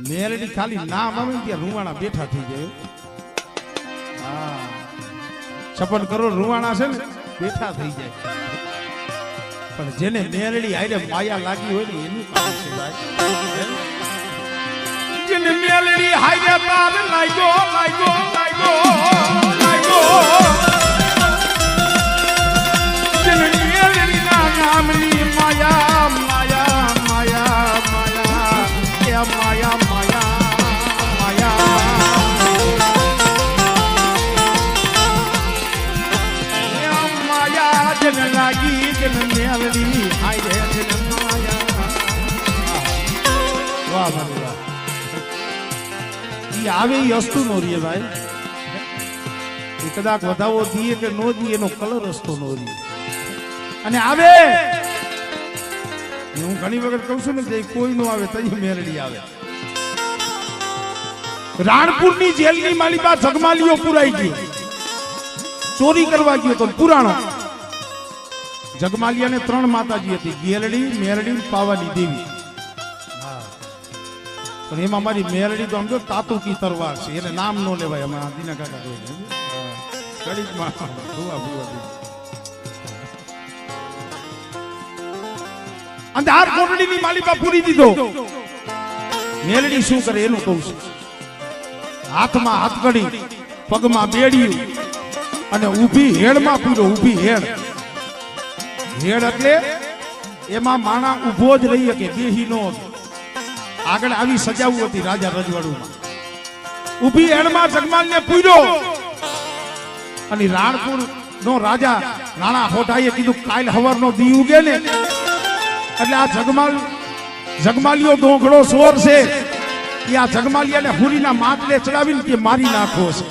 મેરડી ખાલી નામ આવે ને ત્યાં રૂવાણા બેઠા થઈ જાય. હા 56 કરોડ રૂવાણા છે ને બેઠા થઈ જાય. પણ જેને મેરડી આયરે માયા લાગી હોય ને એનું કામ છે ભાઈ. જેને મેરડી આયરે તાર લાગ્યો લાગ્યો લાગ્યો લાગ્યો, જેને મેરડી ના નામની માયા માયા માયા માયા એ માયા માયા માયા જન લાગી જન મેલડી આયરે જન માયા. વાહ ભાઈ વાહ. ઈ આવે ઈ અસ્તુ નો રીએ ભાઈ. એ કદાચ વધાવો દીએ કે નો દીએ એનો કલર અસ્તો નો રીએ. અને આવે હું ઘણી વખત કહું છું ને કોઈ નો આવે તઈ મેલડી આવે. રાણપુરની જેલની માલિકા જગમાલીઓ પુરાઈ ગયો, ચોરી કરવા ગયો તો પુરાણો. જગમાલિયાને 3 માતાજી હતી, ગેલડી મેરડી પાવાની દેવી. પણ એમાં મારી મેરડી તો સમજો તાતુકી તરવાર છે, એને નામ નો લેવાય. અમે દીના કાકા કહે કડીકમાં ભુવા ભુવા અંધાર કોટડીની માલિકા પૂરી દીધો. મેરડી શું કરે એનું કહું છું. હાથમાં હાથકડી, પગમાં બેડિયું અને ઊભી હેડમાં પૂરો. ઊભી હેડ, હેડ એટલે એમાં માણા ઊભો જ રહી શકે, બેહી નો. આગળ આવી સજાવું હતી રાજા રજવાડુમાં. ઊભી હેડમાં જગમાલને પૂર્યો. અને રાણપુર નો રાજા રાણા હોઠાઈએ કીધું કાલ હવારનો દી ઉગે ને એટલે આ જગમાલિયો દોંગડો સોર છે એ આ જગમાલિયાને હુરીના માટલે ચડાવીને કે મારી નાખો છે.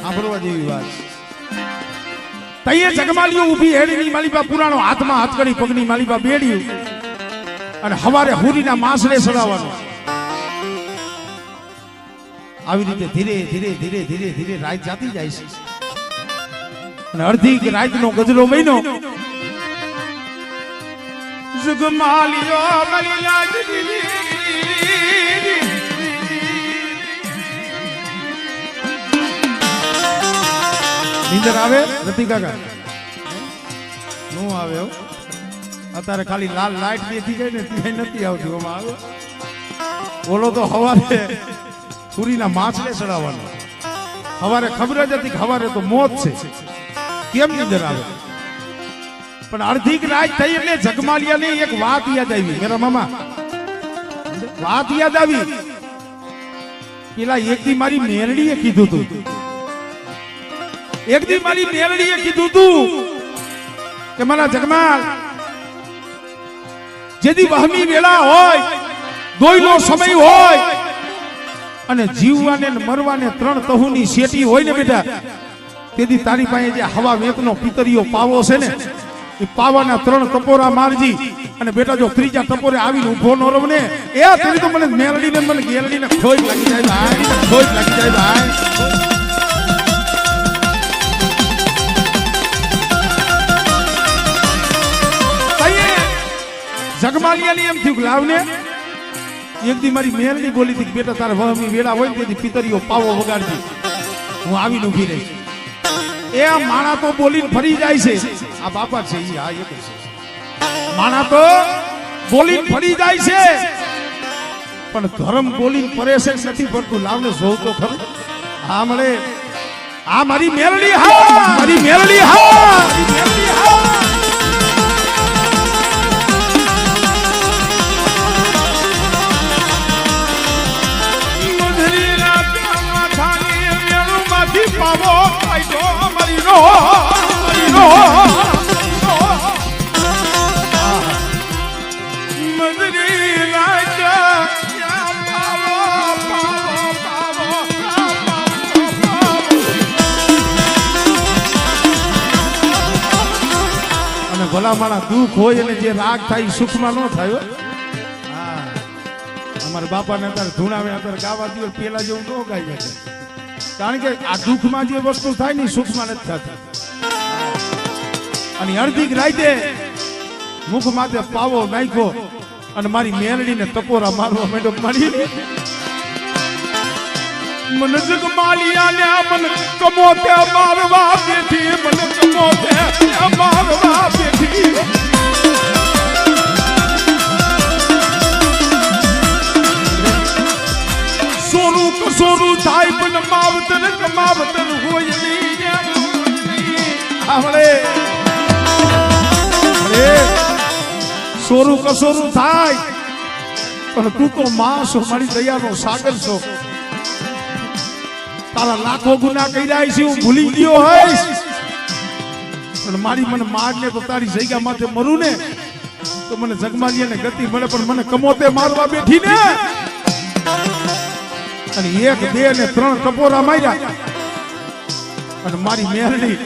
સાંભળવા જેવી વાત. તઈએ જગમાલિયો ઊભી હેડીની માલિકા પુરાણો, હાથમાં હાથકડી, પગની માલિકા બેડિયું અને હવારે હુરીના માંસને સડાવવાનો. આવી રીતે ધીરે ધીરે ધીરે ધીરે ધીરે રાત જાતી જાય છે. અને અડધી રાતનો ગજરો મહિનો જગમાલિયો નીંદર આવે નથી કાકા? નું આવે અત્યારે ખાલી લાલ લાઈટ બેઠી ગઈ ને ત્યાં નથી આવતી. આમાં આવે બોલો તો હવારે પૂરીના માછલે ચડાવવાનો. હવારે ખબર જ હતી કે હવારે તો મોત છે, કેમ નીંદર આવે? પણ અડધી રાત થઈ એટલે જગમાલિયાની એક વાત યાદ આવી. મેરા મામા વાત યાદ આવી. પેલા એક દી મારી મેરડીએ કીધું તું, એક દી મારી મેરડીએ કીધું તું કે મારા જગમાલ જેદી વહમી વેળા હોય, દોયલો સમય હોય અને જીવવાને ને મરવાને 3 તહુની શેટી હોય ને બેટા, તેદી તારી પાસે જે હવા વેતનો પિતરીયો પાવો છે ને એ પાવાના 3 ટપોરા મારજી. અને બેટા જો ત્રીજા ટપોરે આવીને ઊભો ન રહો ને એ તેની તો મને મેરડીને મને ગેરડીને ખોઈ લાગી જાય ભાઈ, ખોઈ લાગી જાય ભાઈ. જગમાલિયાની એમ થયું લાવને. એક દી મારી મેરડી બોલી હતી કે બેટા તારે વહમી વેળા હોય ને તેથી પિતરીઓ પાવો વગાડજી, હું આવીને ઊભી રહીશ. એ આ માણા તો બોલીને ફરી જાય છે. આ બાપા છે ઈ, હા એક છે. માણા તો બોલીને ફરી જાય છે પણ ધર્મ બોલીને ફરે છે નથી ફરતું. લાવને જોઉં તો ખરું. હા મળે આ મારી મેરડી, હા મારી મેરડી, હા મારી મેરડી, હા. પાવો આઈ તો મારી રો ભલા માણા દુઃખ હોય અને જે રાગ થાય એ સુખમાં ન થાય હો. હા અમારા બાપાને અત્યારે ધૂણાવે અત્યારે ગાવા દિવસ પેલા જેવું ન ગાઈ શકે, કારણ કે આ દુઃખમાં જે વસ્તુ થાય ને એ સુખમાં નથી થતી. અને અડધી રાતે મુખ માથે પાવો નાખ્યો અને મારી મેલડીને ટકોરા મારવા માંડ્યો. મારી મન જગમાલિયાને મન કમોતે મારવા બેઠી, મન કમોતે મારવા બેઠી. સોરું કસોરું થાય પણ માવતર કમાવતર હોય નહીં. આવડે સોરું કસોરું થાય પણ તું તો માં છો, મારી દયાનો સાગર છો. તારા લાખો ગુના કર્યા છે હું ભૂલી ગયો હોઈશ, પણ મારી મને માર ને તો તારી જગ્યા માથે મરું ને તો મને જગમાલિયાને ગતિ મળે, પણ મને કમોતે મારવા બેઠી ને. અને 1 2 ને 3 ટપોરા માર્યા અને મારી મેરડી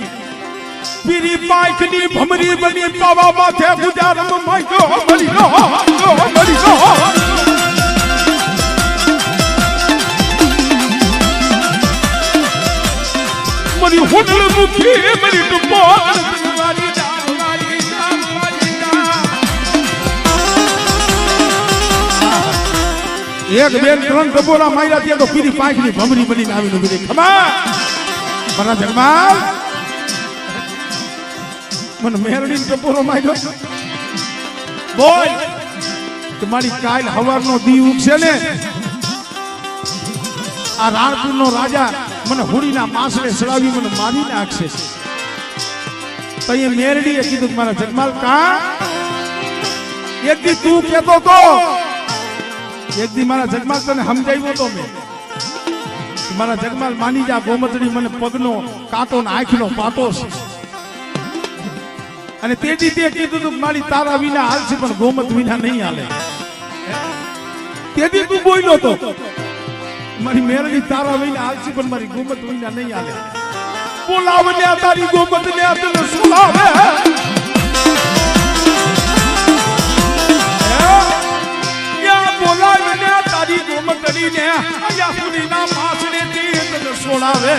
પીરી પાખની ભમરી બની પાવા માથે ગુજારમ માંગ્યો. મરી ગયો મરી ગયો. મરી હોટલ મુખી મરી ટપો વાલી વાલી એક બે 3 ટપોરા માર્યા ત્યાં તો પીરી પાખની ભમરી બનીને આવીને ઉભી રહી. ખમા મારા જગમાલ મને મેરડીને ટપોરો માર્યો. બોલ કે મારી કાલ હવારનો દી ઉગશે ને આ રાણપુરનો રાજા મને હોળીના માસડે ચડાવી મને મારી નાખશે. તો એ મેરડીએ કીધું મારા જગમાલ કા એક દી તું કહેતો તો, એક દી મારા જગમાલ તને સમજાવ્યો તો મેં, મારા જગમાલ માની જા ગોમતડી મને પગનો કાંટો ને આંખનો પાટો છે. અને તેથી તે કીધું તું મારી તારા વિના હાલશે પણ ગોમત વિના નહીં હાલે. તેથી તું બોલ્યો તો મારી મેરડી તારા વિના હાલશે પણ મારી ગોમત વિના નહીં હાલે. બોલાવને તારી ગોમત ને તને સુલાવે. બોલાવને તારી ગોમતડી ને અહીંયા સુધીના પાછળે તને સોળાવે.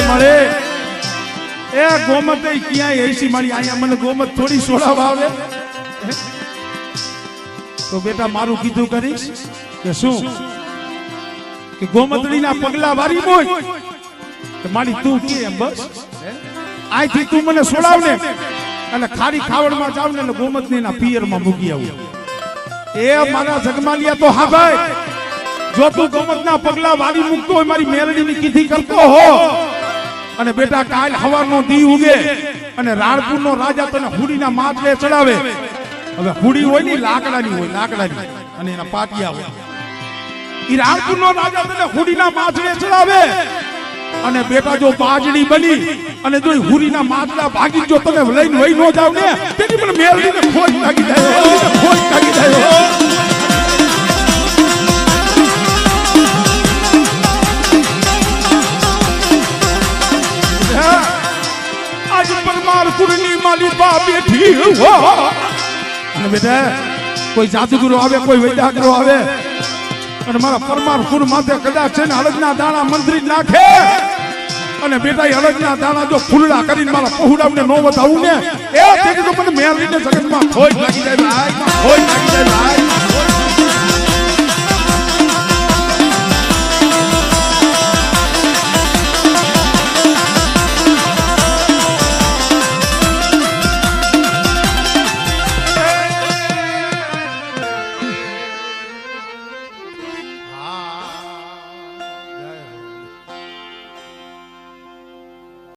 મળે એ ગોમત ક્યાંય એસી મારી અહીંયા મને ગોમત થોડી સોડાવા આવે. તો બેટા મારું કીધું કરીશ કે શું કે ગોમતડીના પગલા વારી બોય તો મારી તું કે એમ બસ આથી તું મને સોડાવ ને અને ખારી ખાવડમાં જાવ ને ગોમતની ના પિયરમાં મૂકી આવું. એ મારા જગમાલિયા તો હા ભાઈ, જો તું ગોમતના પગલા વારી મૂકતો હોય મારી મેરડીની કીધી કરતો હો અને બેટા કાલ હવારનો દી ઉગે અને રાણપુરનો રાજા તને હુડીના માટલે ચડાવે. હવે હુડી હોય ને લાકડાની હોય, લાકડાની અને એના પાટિયા હોય. ઈ રાણપુરનો રાજા તને હુડીના માટલે ચડાવે અને બેટા જો બાજડી બની અને જો હુડીના માટલા ભાગી જો તને લઈને વઈ નો જાવ ને તેની મને મેરડીને ખોજ લાગી જાય, ખોજ લાગી જાય. आज परमारपुर ની માલિકા બેઠી હો અને બેટા કોઈ જાદુગરો આવે કોઈ વૈદ્યગરો આવે અને મારા પરમારપુર માથે કદાચ છે ને હળદના દાણા મંત્રી નાખે અને બેટા હળદના દાણા જો ફૂલડા કરીને મારા પહોડાવને નો વધાવું ને એ તેથી તો મને મેરડીને જગતમાં ખોજ લાગી જાય ભાઈ, ખોજ લાગી જાય ભાઈ.